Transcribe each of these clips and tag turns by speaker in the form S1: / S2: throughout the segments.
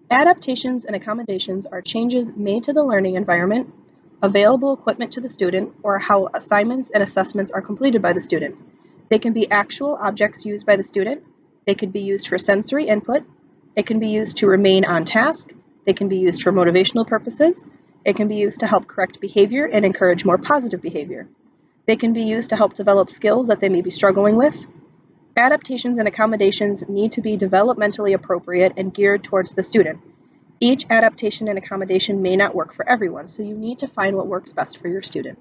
S1: Adaptations and accommodations are changes made to the learning environment, available equipment to the student, or how assignments and assessments are completed by the student. They can be actual objects used by the student. They could be used for sensory input. It can be used to remain on task. They can be used for motivational purposes. It can be used to help correct behavior and encourage more positive behavior. They can be used to help develop skills that they may be struggling with. Adaptations and accommodations need to be developmentally appropriate and geared towards the student. Each adaptation and accommodation may not work for everyone, so you need to find what works best for your student.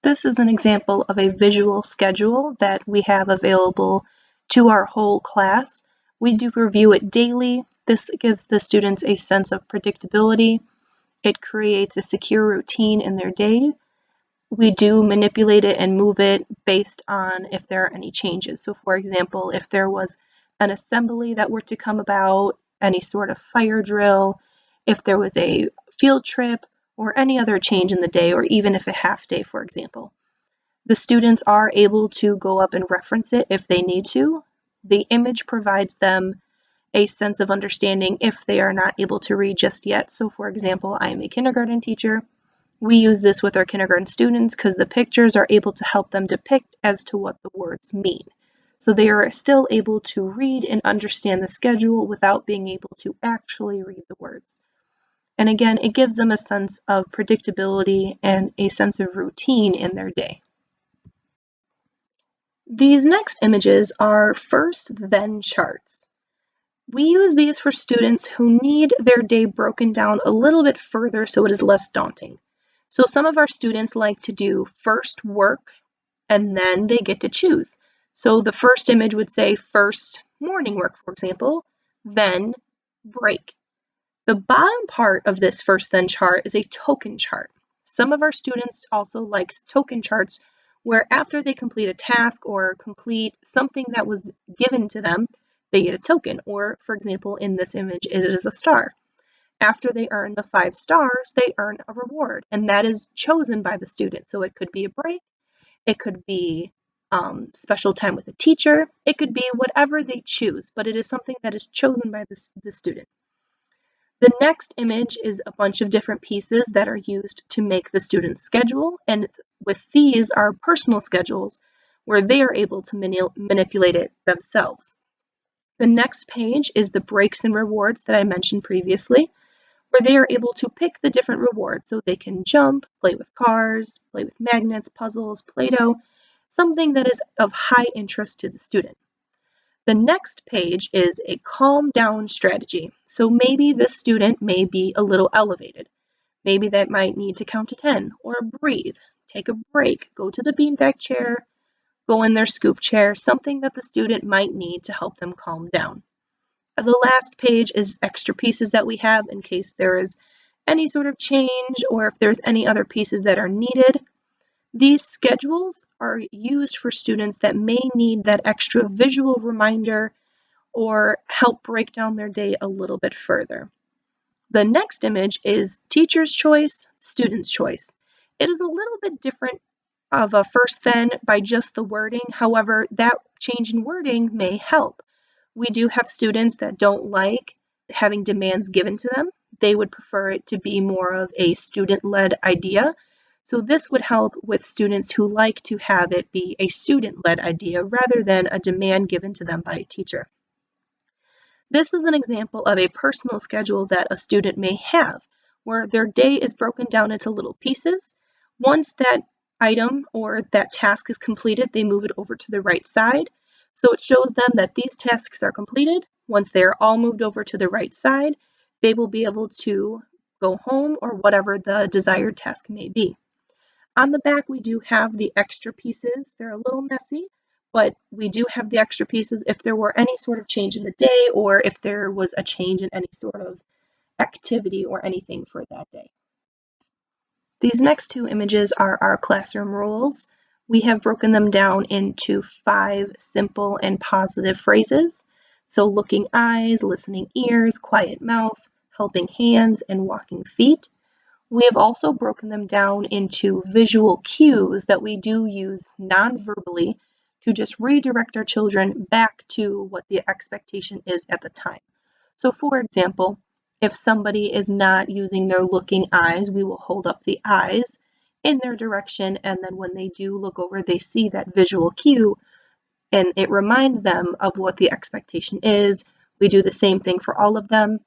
S1: This is an example of a visual schedule that we have available to our whole class. We do review it daily. This gives the students a sense of predictability. It creates a secure routine in their day. We do manipulate it and move it based on if there are any changes. So for example, if there was an assembly that were to come about, any sort of fire drill, if there was a field trip, or any other change in the day, or even if a half day, for example. The students are able to go up and reference it if they need to. The image provides them a sense of understanding if they are not able to read just yet. So for example, I am a kindergarten teacher. We use this with our kindergarten students because the pictures are able to help them depict as to what the words mean. So they are still able to read and understand the schedule without being able to actually read the words. And again, it gives them a sense of predictability and a sense of routine in their day. These next images are first then charts. We use these for students who need their day broken down a little bit further so it is less daunting. So some of our students like to do first work and then they get to choose. So the first image would say first morning work, for example, then break. The bottom part of this first then chart is a token chart. Some of our students also like token charts where after they complete a task or complete something that was given to them, they get a token. Or for example, in this image, it is a star. After they earn the 5 stars, they earn a reward, and that is chosen by the student. So it could be a break, it could be special time with a teacher, it could be whatever they choose, but it is something that is chosen by the student. The next image is a bunch of different pieces that are used to make the student's schedule, and with these are personal schedules where they are able to manipulate it themselves. The next page is the breaks and rewards that I mentioned previously, where they are able to pick the different rewards. So they can jump, play with cars, play with magnets, puzzles, Play-Doh, something that is of high interest to the student. The next page is a calm down strategy. So maybe this student may be a little elevated. Maybe they might need to count to 10 or breathe, take a break, go to the beanbag chair, go in their scoop chair, something that the student might need to help them calm down. The last page is extra pieces that we have in case there is any sort of change or if there's any other pieces that are needed. These schedules are used for students that may need that extra visual reminder or help break down their day a little bit further. The next image is teacher's choice, student's choice. It is a little bit different of a first then by just the wording. However, that change in wording may help. We do have students that don't like having demands given to them. They would prefer it to be more of a student-led idea. So this would help with students who like to have it be a student-led idea rather than a demand given to them by a teacher. This is an example of a personal schedule that a student may have, where their day is broken down into little pieces. Once that item or that task is completed, they move it over to the right side. So it shows them that these tasks are completed. Once they're all moved over to the right side, they will be able to go home or whatever the desired task may be. On the back, we do have the extra pieces. They're a little messy, but we do have the extra pieces if there were any sort of change in the day or if there was a change in any sort of activity or anything for that day. These next two images are our classroom rules. We have broken them down into 5 simple and positive phrases. So looking eyes, listening ears, quiet mouth, helping hands, and walking feet. We have also broken them down into visual cues that we do use non-verbally to just redirect our children back to what the expectation is at the time. So for example, if somebody is not using their looking eyes, we will hold up the eyes in their direction, and then when they do look over, they see that visual cue, and it reminds them of what the expectation is. We do the same thing for all of them.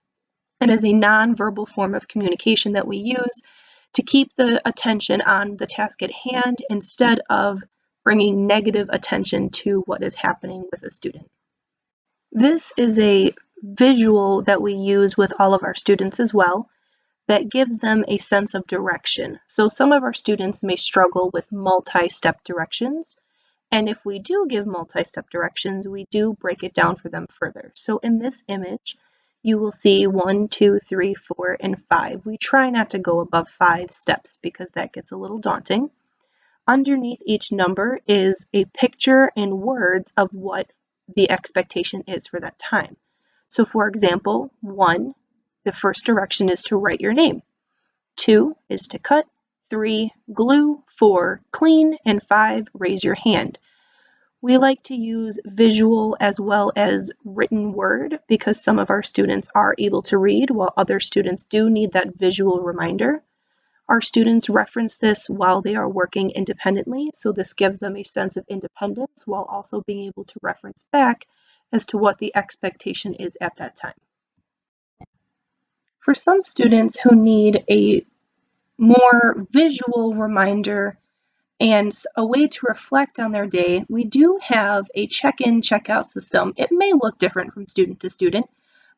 S1: It is a nonverbal form of communication that we use to keep the attention on the task at hand instead of bringing negative attention to what is happening with a student. This is a visual that we use with all of our students as well that gives them a sense of direction. So some of our students may struggle with multi-step directions, and if we do give multi-step directions, we do break it down for them further. So in this image, you will see 1, 2, 3, 4, and 5. We try not to go above 5 steps because that gets a little daunting. Underneath each number is a picture and words of what the expectation is for that time. So for example, 1, the first direction is to write your name. 2 is to cut. 3, glue. 4, clean. And 5, raise your hand. We like to use visual as well as written word because some of our students are able to read while other students do need that visual reminder. Our students reference this while they are working independently, so this gives them a sense of independence while also being able to reference back as to what the expectation is at that time. For some students who need a more visual reminder and a way to reflect on their day, we do have a check-in, check-out system. It may look different from student to student,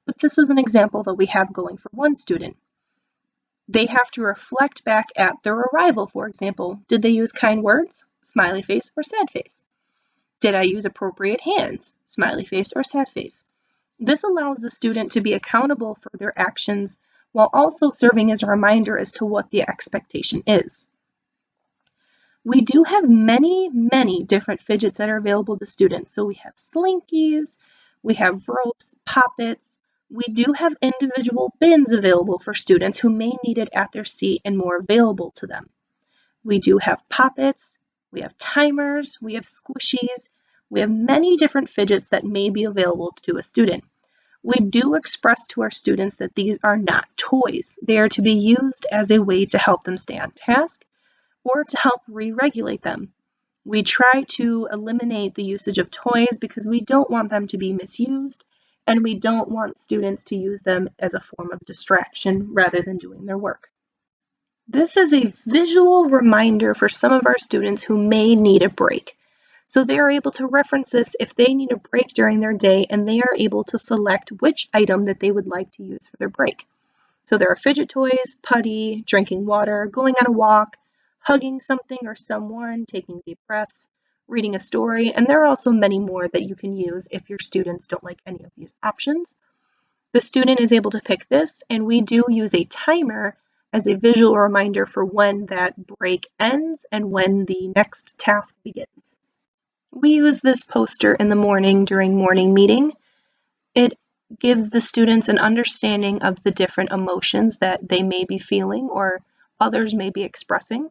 S1: but this is an example that we have going for one student. They have to reflect back at their arrival, for example. Did they use kind words, smiley face, or sad face? Did I use appropriate hands, smiley face, or sad face? This allows the student to be accountable for their actions while also serving as a reminder as to what the expectation is. We do have many different fidgets that are available to students. So we have slinkies, we have ropes, poppets. We do have individual bins available for students who may need it at their seat and more available to them. We do have poppets, we have timers, we have squishies, we have many different fidgets that may be available to a student. We do express to our students that these are not toys. They are to be used as a way to help them stay on task or to help re-regulate them. We try to eliminate the usage of toys because we don't want them to be misused, and we don't want students to use them as a form of distraction rather than doing their work. This is a visual reminder for some of our students who may need a break. So they are able to reference this if they need a break during their day, and they are able to select which item that they would like to use for their break. So there are fidget toys, putty, drinking water, going on a walk, hugging something or someone, taking deep breaths, reading a story, and there are also many more that you can use if your students don't like any of these options. The student is able to pick this, and we do use a timer as a visual reminder for when that break ends and when the next task begins. We use this poster in the morning during morning meeting. It gives the students an understanding of the different emotions that they may be feeling or others may be expressing.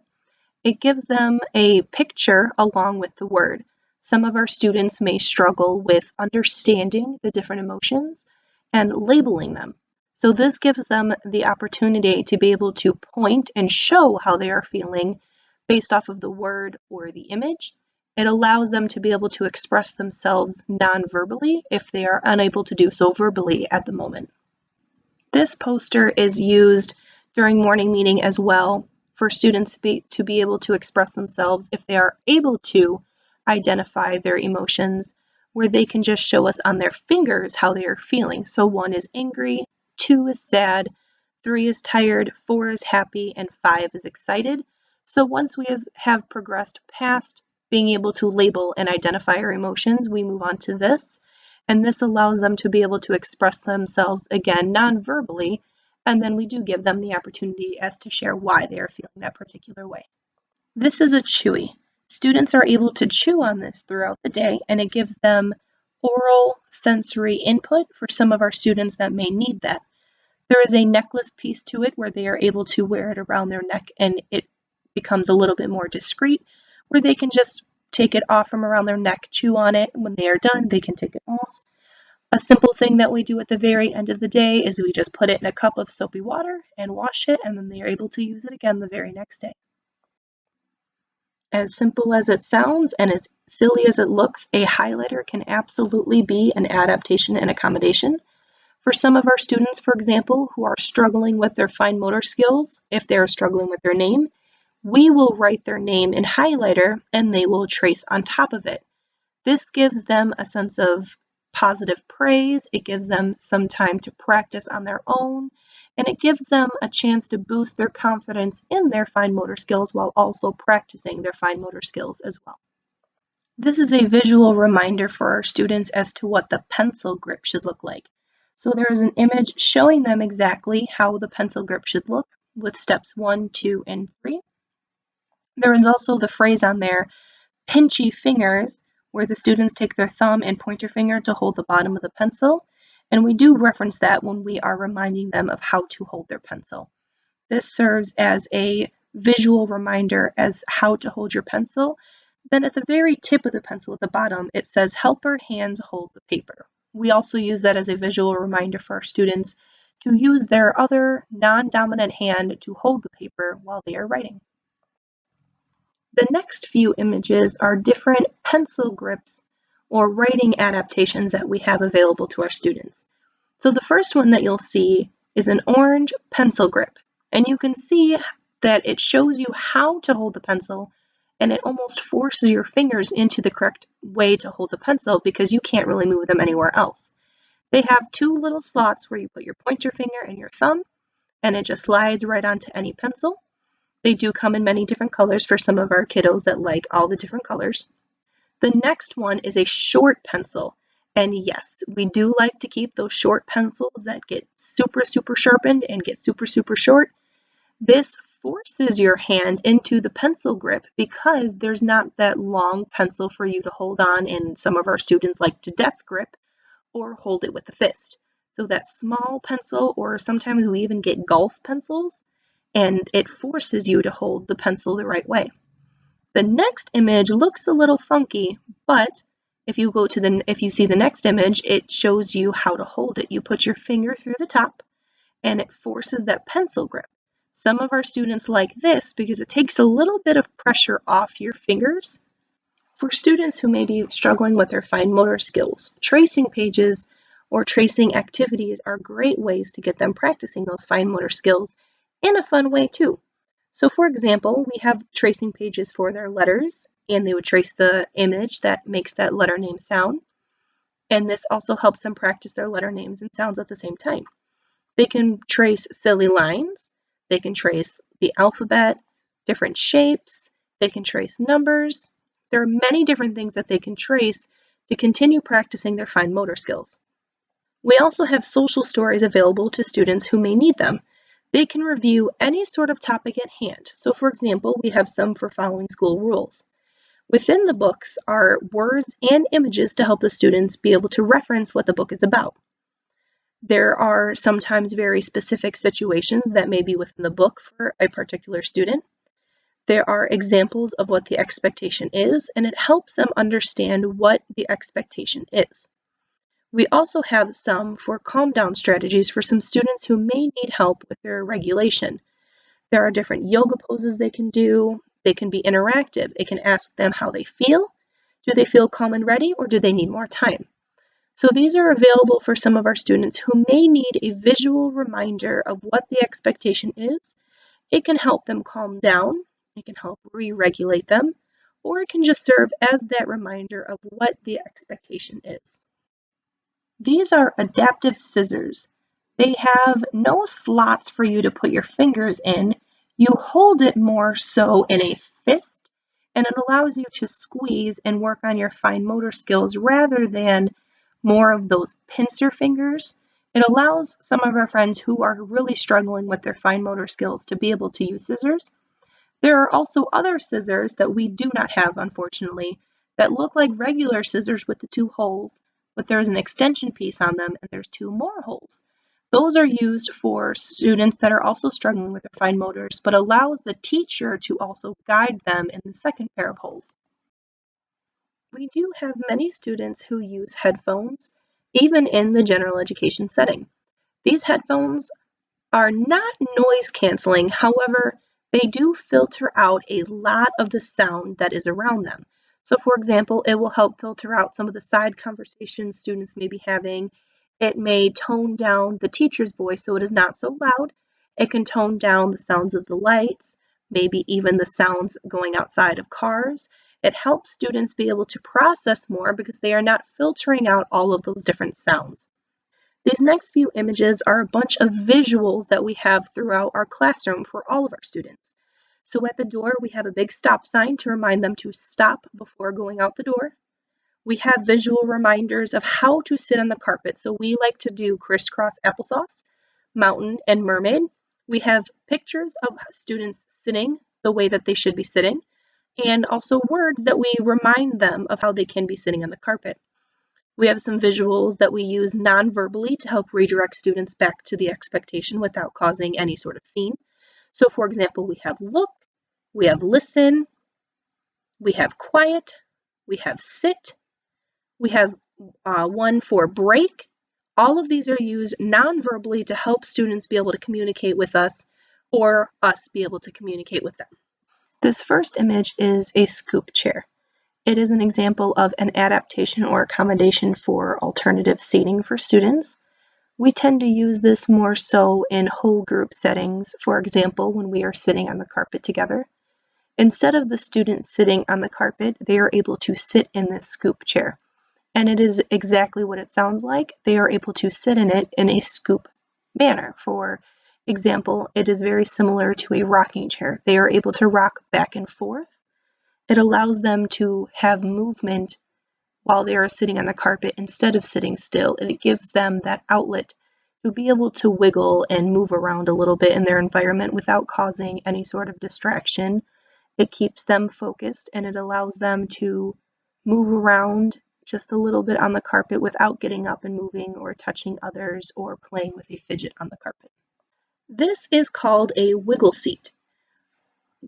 S1: It gives them a picture along with the word. Some of our students may struggle with understanding the different emotions and labeling them. So this gives them the opportunity to be able to point and show how they are feeling based off of the word or the image. It allows them to be able to express themselves non-verbally if they are unable to do so verbally at the moment. This poster is used during morning meeting as well for students to be able to express themselves if they are able to identify their emotions, where they can just show us on their fingers how they are feeling. So 1 is angry, 2 is sad, 3 is tired, 4 is happy, and 5 is excited. So once we have progressed past being able to label and identify our emotions, we move on to this. And this allows them to be able to express themselves again non-verbally, and then we do give them the opportunity as to share why they are feeling that particular way. This is a chewy. Students are able to chew on this throughout the day, and it gives them oral sensory input for some of our students that may need that. There is a necklace piece to it where they are able to wear it around their neck, and it becomes a little bit more discreet, where they can just take it off from around their neck, chew on it, and when they are done, they can take it off. A simple thing that we do at the very end of the day is we just put it in a cup of soapy water and wash it, and then they are able to use it again the very next day. As simple as it sounds and as silly as it looks, a highlighter can absolutely be an adaptation and accommodation. For some of our students, for example, who are struggling with their fine motor skills, if they're struggling with their name, we will write their name in highlighter and they will trace on top of it. This gives them a sense of positive praise, it gives them some time to practice on their own, and it gives them a chance to boost their confidence in their fine motor skills while also practicing their fine motor skills as well. This is a visual reminder for our students as to what the pencil grip should look like. So there is an image showing them exactly how the pencil grip should look with steps 1, 2, and 3. There is also the phrase on there, pinchy fingers, where the students take their thumb and pointer finger to hold the bottom of the pencil, and we do reference that when we are reminding them of how to hold their pencil. This serves as a visual reminder as how to hold your pencil. Then at the very tip of the pencil at the bottom, it says helper hands hold the paper. We also use that as a visual reminder for our students to use their other non-dominant hand to hold the paper while they are writing. The next few images are different pencil grips or writing adaptations that we have available to our students. So the first one that you'll see is an orange pencil grip, and you can see that it shows you how to hold the pencil, and it almost forces your fingers into the correct way to hold the pencil because you can't really move them anywhere else. They have two little slots where you put your pointer finger and your thumb, and it just slides right onto any pencil. They do come in many different colors for some of our kiddos that like all the different colors. The next one is a short pencil. And yes, we do like to keep those short pencils that get super, super sharpened and get super, super short. This forces your hand into the pencil grip because there's not that long pencil for you to hold on, and some of our students like to death grip or hold it with a fist. So that small pencil, or sometimes we even get golf pencils, and it forces you to hold the pencil the right way. The next image looks a little funky, but if you see the next image, it shows you how to hold it. You put your finger through the top and it forces that pencil grip. Some of our students like this because it takes a little bit of pressure off your fingers. For students who may be struggling with their fine motor skills, tracing pages or tracing activities are great ways to get them practicing those fine motor skills in a fun way too. So for example, we have tracing pages for their letters, and they would trace the image that makes that letter name sound. And this also helps them practice their letter names and sounds at the same time. They can trace silly lines, they can trace the alphabet, different shapes, they can trace numbers. There are many different things that they can trace to continue practicing their fine motor skills. We also have social stories available to students who may need them. They can review any sort of topic at hand. So for example, we have some for following school rules. Within the books are words and images to help the students be able to reference what the book is about. There are sometimes very specific situations that may be within the book for a particular student. There are examples of what the expectation is, and it helps them understand what the expectation is. We also have some for calm down strategies for some students who may need help with their regulation. There are different yoga poses they can do. They can be interactive. It can ask them how they feel. Do they feel calm and ready, or do they need more time? So these are available for some of our students who may need a visual reminder of what the expectation is. It can help them calm down. It can help re-regulate them, or it can just serve as that reminder of what the expectation is. These are adaptive scissors. They have no slots for you to put your fingers in. You hold it more so in a fist, and it allows you to squeeze and work on your fine motor skills rather than more of those pincer fingers. It allows some of our friends who are really struggling with their fine motor skills to be able to use scissors. There are also other scissors that we do not have, unfortunately, that look like regular scissors with the two holes, but there's an extension piece on them and there's two more holes. Those are used for students that are also struggling with their fine motors, but allows the teacher to also guide them in the second pair of holes. We do have many students who use headphones, even in the general education setting. These headphones are not noise canceling, however, they do filter out a lot of the sound that is around them. So for example, it will help filter out some of the side conversations students may be having. It may tone down the teacher's voice so it is not so loud. It can tone down the sounds of the lights, maybe even the sounds going outside of cars. It helps students be able to process more because they are not filtering out all of those different sounds. These next few images are a bunch of visuals that we have throughout our classroom for all of our students. So at the door, we have a big stop sign to remind them to stop before going out the door. We have visual reminders of how to sit on the carpet. So we like to do crisscross applesauce, mountain, and mermaid. We have pictures of students sitting the way that they should be sitting, and also words that we remind them of how they can be sitting on the carpet. We have some visuals that we use non-verbally to help redirect students back to the expectation without causing any sort of scene. So for example, we have look, we have listen, we have quiet, we have sit, we have one for break. All of these are used non-verbally to help students be able to communicate with us or us be able to communicate with them. This first image is a scoop chair. It is an example of an adaptation or accommodation for alternative seating for students. We tend to use this more so in whole group settings, for example, when we are sitting on the carpet together. Instead of the students sitting on the carpet, they are able to sit in this scoop chair. And it is exactly what it sounds like. They are able to sit in it in a scoop manner. For example, it is very similar to a rocking chair. They are able to rock back and forth. It allows them to have movement while they are sitting on the carpet instead of sitting still. It gives them that outlet to be able to wiggle and move around a little bit in their environment without causing any sort of distraction. It keeps them focused and it allows them to move around just a little bit on the carpet without getting up and moving or touching others or playing with a fidget on the carpet. This is called a wiggle seat.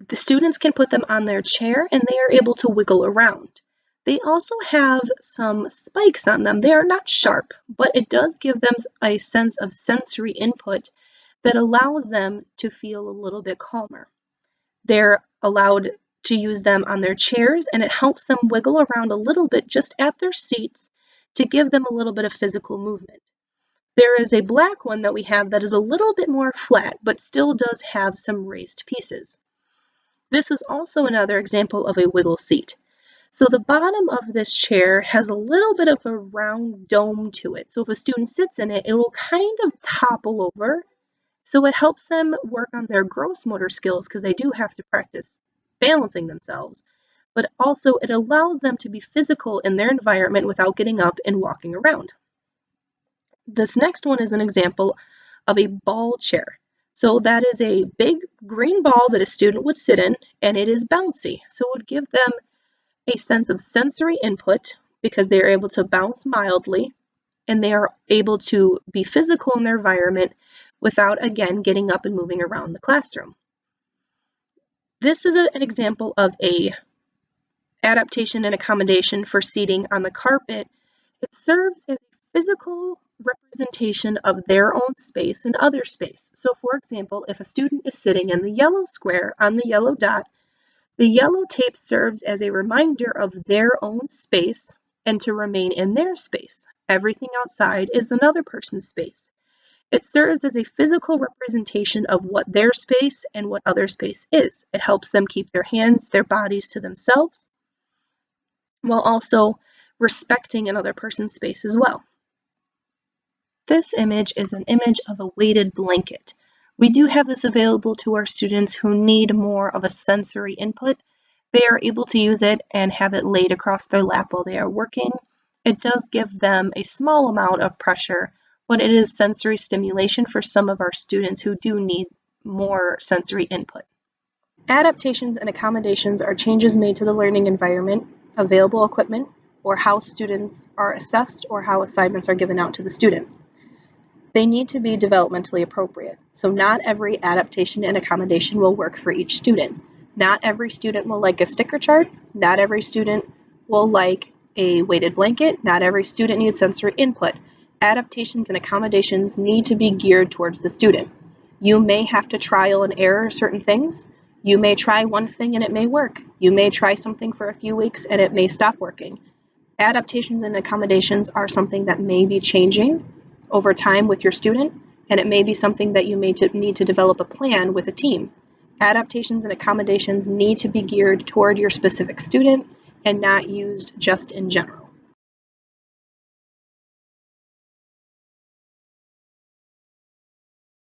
S1: The students can put them on their chair and they are able to wiggle around. They also have some spikes on them. They are not sharp, but it does give them a sense of sensory input that allows them to feel a little bit calmer. They're allowed to use them on their chairs and it helps them wiggle around a little bit just at their seats to give them a little bit of physical movement. There is a black one that we have that is a little bit more flat, but still does have some raised pieces. This is also another example of a wiggle seat. So the bottom of this chair has a little bit of a round dome to it. So if a student sits in it, it will kind of topple over. So it helps them work on their gross motor skills because they do have to practice balancing themselves. But also it allows them to be physical in their environment without getting up and walking around. This next one is an example of a ball chair. So that is a big green ball that a student would sit in, and it is bouncy. So it would give them a sense of sensory input because they are able to bounce mildly, and they are able to be physical in their environment without, again, getting up and moving around the classroom. This is an example of a adaptation and accommodation for seating on the carpet. It serves as a physical representation of their own space and other space. So for example, if a student is sitting in the yellow square on the yellow dot, the yellow tape serves as a reminder of their own space and to remain in their space. Everything outside is another person's space. It serves as a physical representation of what their space and what other space is. It helps them keep their hands, their bodies to themselves, while also respecting another person's space as well. This image is an image of a weighted blanket. We do have this available to our students who need more of a sensory input. They are able to use it and have it laid across their lap while they are working. It does give them a small amount of pressure, but it is sensory stimulation for some of our students who do need more sensory input. Adaptations and accommodations are changes made to the learning environment, available equipment, or how students are assessed or how assignments are given out to the student. They need to be developmentally appropriate. So not every adaptation and accommodation will work for each student. Not every student will like a sticker chart. Not every student will like a weighted blanket. Not every student needs sensory input. Adaptations and accommodations need to be geared towards the student. You may have to trial and error certain things. You may try one thing and it may work. You may try something for a few weeks and it may stop working. Adaptations and accommodations are something that may be changing over time with your student, and it may be something that you may need to develop a plan with a team. Adaptations and accommodations need to be geared toward your specific student and not used just in general.